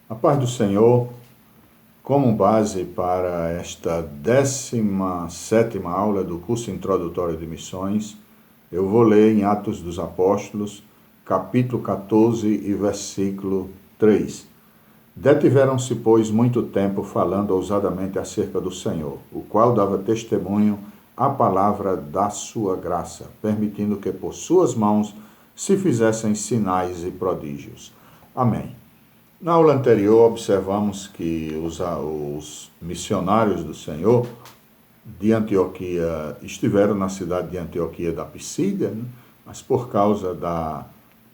A paz do Senhor, como base para esta 17ª aula do curso introdutório de missões, eu vou ler em Atos dos Apóstolos, capítulo 14 e versículo 3. Detiveram-se, pois, muito tempo falando ousadamente acerca do Senhor, o qual dava testemunho à palavra da sua graça, permitindo que por suas mãos se fizessem sinais e prodígios. Amém. Na aula anterior, observamos que os missionários do Senhor de Antioquia estiveram na cidade de Antioquia da Pisídia, né? Mas por causa da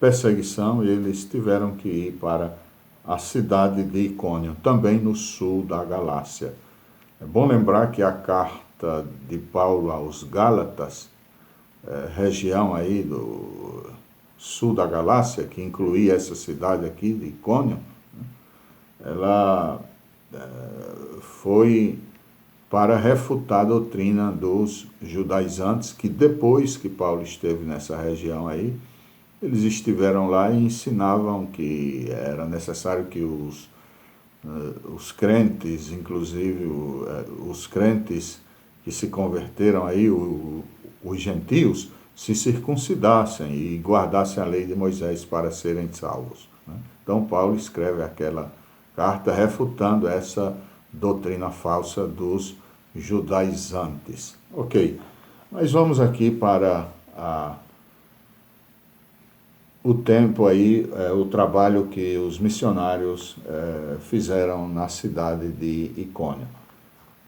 perseguição, eles tiveram que ir para a cidade de Icônio, também no sul da Galácia. É bom lembrar que a carta de Paulo aos Gálatas, região aí do sul da Galácia, que incluía essa cidade aqui de Icônio, ela foi para refutar a doutrina dos judaizantes, que depois que Paulo esteve nessa região aí, eles estiveram lá e ensinavam que era necessário que os crentes, inclusive os crentes que se converteram aí, os gentios, se circuncidassem e guardassem a lei de Moisés para serem salvos. Então Paulo escreve aquela carta refutando essa doutrina falsa dos judaizantes. Ok, mas vamos aqui para o tempo aí, o trabalho que os missionários fizeram na cidade de Icônio.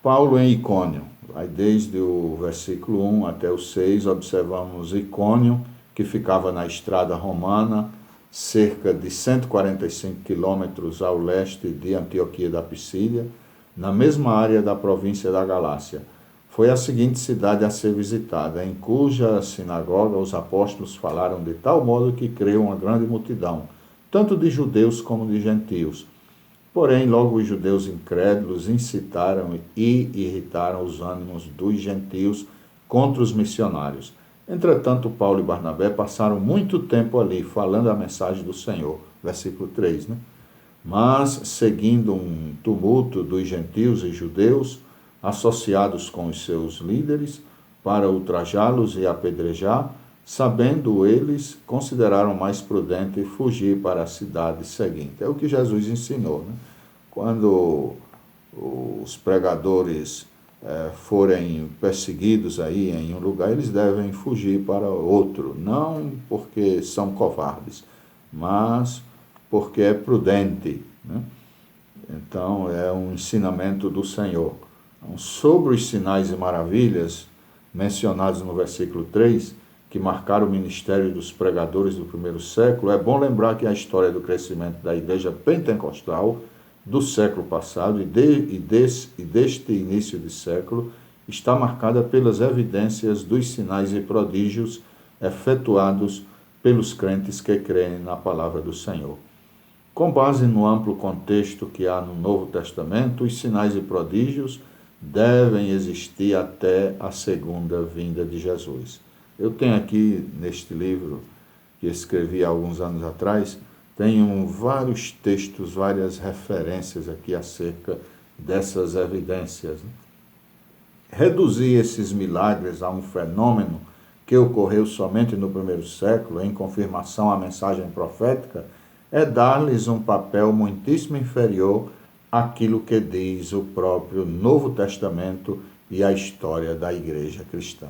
Paulo em Icônio, aí desde o versículo 1 até o 6, observamos Icônio, que ficava na estrada romana, cerca de 145 quilômetros ao leste de Antioquia da Pisídia, na mesma área da província da Galácia. Foi a seguinte cidade a ser visitada, em cuja sinagoga os apóstolos falaram de tal modo que creu uma grande multidão, tanto de judeus como de gentios. Porém, logo os judeus incrédulos incitaram e irritaram os ânimos dos gentios contra os missionários. Entretanto, Paulo e Barnabé passaram muito tempo ali, falando a mensagem do Senhor. Versículo 3, né? Mas, seguindo um tumulto dos gentios e judeus, associados com os seus líderes, para ultrajá-los e apedrejar, sabendo eles, consideraram mais prudente fugir para a cidade seguinte. É o que Jesus ensinou, né? Quando os pregadores forem perseguidos aí em um lugar, eles devem fugir para outro, não porque são covardes, mas porque é prudente, né? Então, é um ensinamento do Senhor. Então, sobre os sinais e maravilhas mencionados no versículo 3, que marcaram o ministério dos pregadores do primeiro século, é bom lembrar que a história do crescimento da igreja pentecostal do século passado e deste início de século está marcada pelas evidências dos sinais e prodígios efetuados pelos crentes que creem na palavra do Senhor. Com base no amplo contexto que há no Novo Testamento, os sinais e prodígios devem existir até a segunda vinda de Jesus. Eu tenho aqui neste livro, que escrevi há alguns anos atrás, tenho vários textos, várias referências aqui acerca dessas evidências. Reduzir esses milagres a um fenômeno que ocorreu somente no primeiro século, em confirmação à mensagem profética, é dar-lhes um papel muitíssimo inferior àquilo que diz o próprio Novo Testamento e a história da Igreja cristã.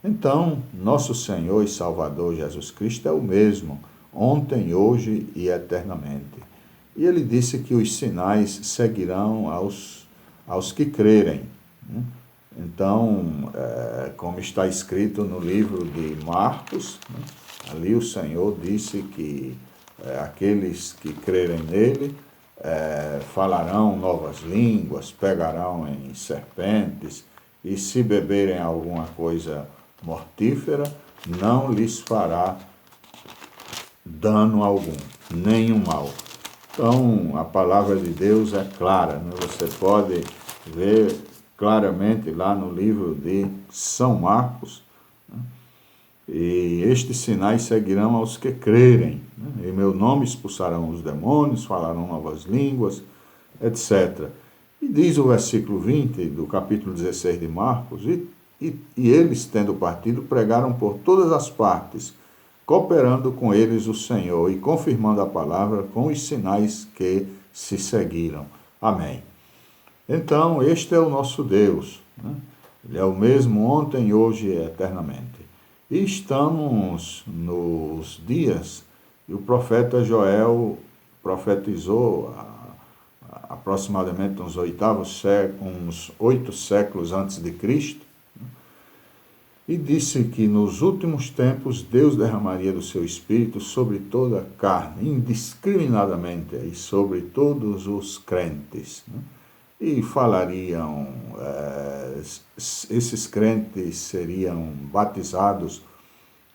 Então, nosso Senhor e Salvador Jesus Cristo é o mesmo, ontem, hoje e eternamente. E ele disse que os sinais seguirão aos que crerem, né? Então, como está escrito no livro de Marcos, né? Ali o Senhor disse que aqueles que crerem nele falarão novas línguas, pegarão em serpentes, e se beberem alguma coisa mortífera, não lhes fará dano algum, nenhum mal. Então, a palavra de Deus é clara, né? Você pode ver claramente lá no livro de São Marcos, né? E estes sinais seguirão aos que crerem, né? Em meu nome expulsarão os demônios, falarão novas línguas, etc. E diz o versículo 20 do capítulo 16 de Marcos, e eles, tendo partido, pregaram por todas as partes, cooperando com eles o Senhor e confirmando a palavra com os sinais que se seguiram. Amém. Então, este é o nosso Deus, né? Ele é o mesmo ontem, hoje e eternamente. E estamos nos dias, e o profeta Joel profetizou aproximadamente uns 8 séculos antes de Cristo, e disse que nos últimos tempos Deus derramaria do seu Espírito sobre toda a carne, indiscriminadamente, e sobre todos os crentes, né? E falariam, esses crentes seriam batizados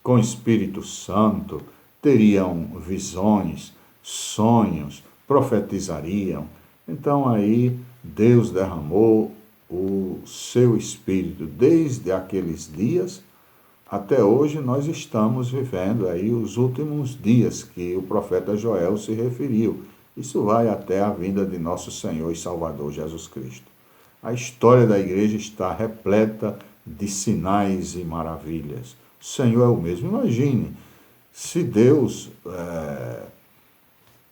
com Espírito Santo, teriam visões, sonhos, profetizariam. Então aí Deus derramou o seu Espírito desde aqueles dias até hoje. Nós estamos vivendo aí os últimos dias que o profeta Joel se referiu. Isso vai até a vinda de nosso Senhor e Salvador Jesus Cristo. A história da igreja está repleta de sinais e maravilhas. O Senhor é o mesmo. Imagine se Deus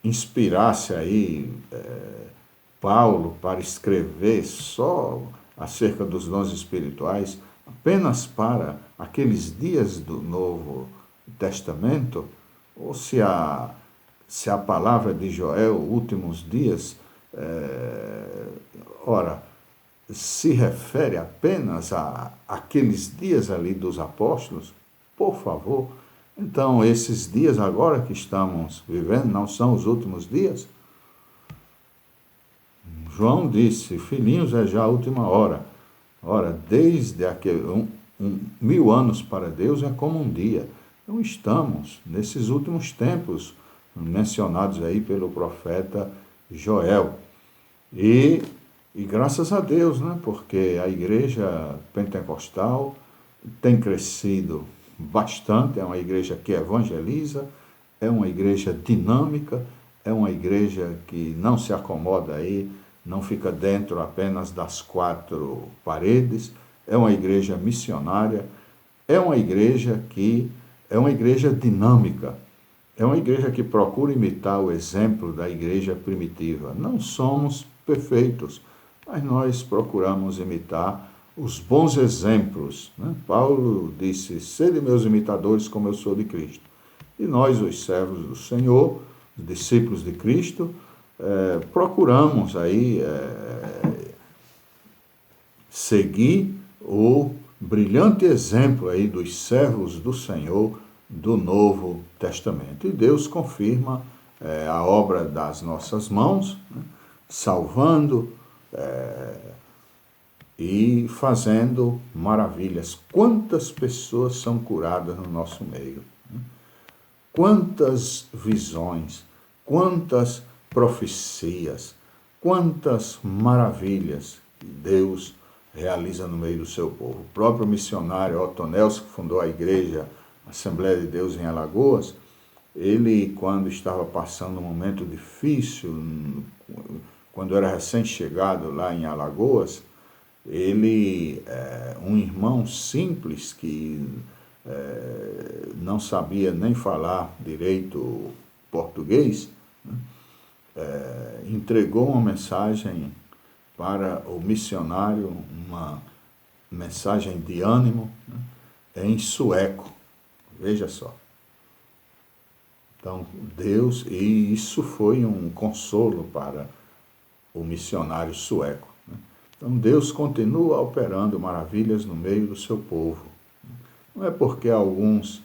inspirasse aí Paulo para escrever só acerca dos dons espirituais, apenas para aqueles dias do Novo Testamento, ou se a palavra de Joel, últimos dias, se refere apenas a aqueles dias ali dos apóstolos, por favor. Então, esses dias agora que estamos vivendo não são os últimos dias? João disse, filhinhos, é já a última hora. Ora, desde aquele 1000 anos para Deus é como um dia. Então, estamos nesses últimos tempos mencionados aí pelo profeta Joel. E graças a Deus, né? Porque a igreja pentecostal tem crescido bastante, é uma igreja que evangeliza, é uma igreja dinâmica, é uma igreja que não se acomoda aí, não fica dentro apenas das 4 paredes, é uma igreja missionária, é uma igreja dinâmica, é uma igreja que procura imitar o exemplo da igreja primitiva. Não somos perfeitos, mas nós procuramos imitar os bons exemplos, né? Paulo disse, sede meus imitadores como eu sou de Cristo. E nós, os servos do Senhor, os discípulos de Cristo, procuramos aí seguir o brilhante exemplo aí dos servos do Senhor do Novo Testamento. E Deus confirma a obra das nossas mãos, né? Salvando e fazendo maravilhas. Quantas pessoas são curadas no nosso meio? Né? Quantas visões, quantas profecias, quantas maravilhas que Deus realiza no meio do seu povo. O próprio missionário Otto Nelson, que fundou a igreja Assembleia de Deus em Alagoas, ele, quando estava passando um momento difícil, quando era recém-chegado lá em Alagoas, ele, um irmão simples que não sabia nem falar direito português, né, entregou uma mensagem para o missionário, uma mensagem de ânimo, né, em sueco. Veja só. Então, Deus, e isso foi um consolo para o missionário sueco, né? Então, Deus continua operando maravilhas no meio do seu povo. Não é porque alguns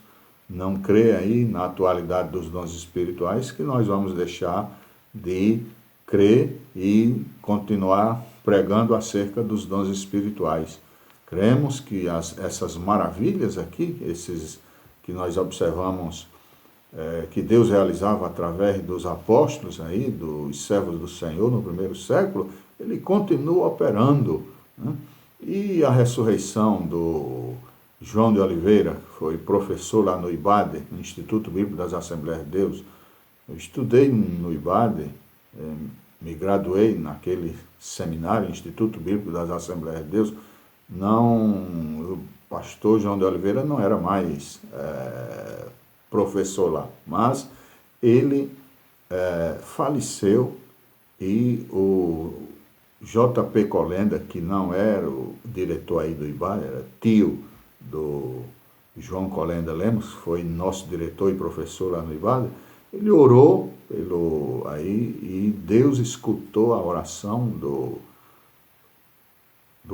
não creem aí na atualidade dos dons espirituais que nós vamos deixar de crer e continuar pregando acerca dos dons espirituais. Cremos que essas maravilhas aqui, esses que nós observamos que Deus realizava através dos apóstolos aí, dos servos do Senhor no primeiro século, ele continua operando, né? E a ressurreição João de Oliveira, que foi professor lá no IBADE, no Instituto Bíblico das Assembleias de Deus. Eu estudei no IBADE, me graduei naquele seminário, Instituto Bíblico das Assembleias de Deus. O pastor João de Oliveira não era mais professor lá, mas ele faleceu e o J.P. Colenda, que não era o diretor aí do IBADE, era tio do João Colenda Lemos, que foi nosso diretor e professor lá no IBADE, ele orou aí e Deus escutou a oração do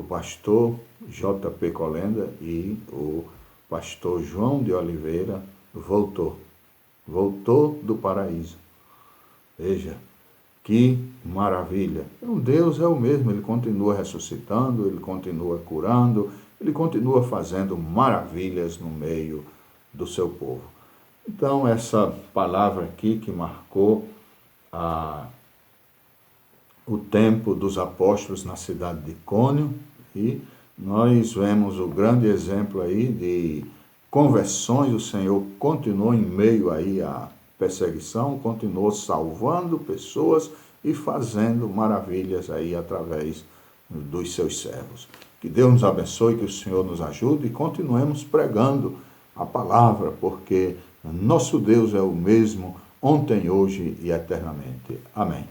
pastor J.P. Colenda e o pastor João de Oliveira voltou do paraíso. Veja, que maravilha! O Deus é o mesmo, Ele continua ressuscitando, Ele continua curando, Ele continua fazendo maravilhas no meio do seu povo. Então, essa palavra aqui que marcou o tempo dos apóstolos na cidade de Icônio, e nós vemos o grande exemplo aí de conversões. O Senhor continuou em meio aí à perseguição, continuou salvando pessoas e fazendo maravilhas aí através dos seus servos. Que Deus nos abençoe, que o Senhor nos ajude e continuemos pregando a palavra, porque nosso Deus é o mesmo ontem, hoje e eternamente. Amém.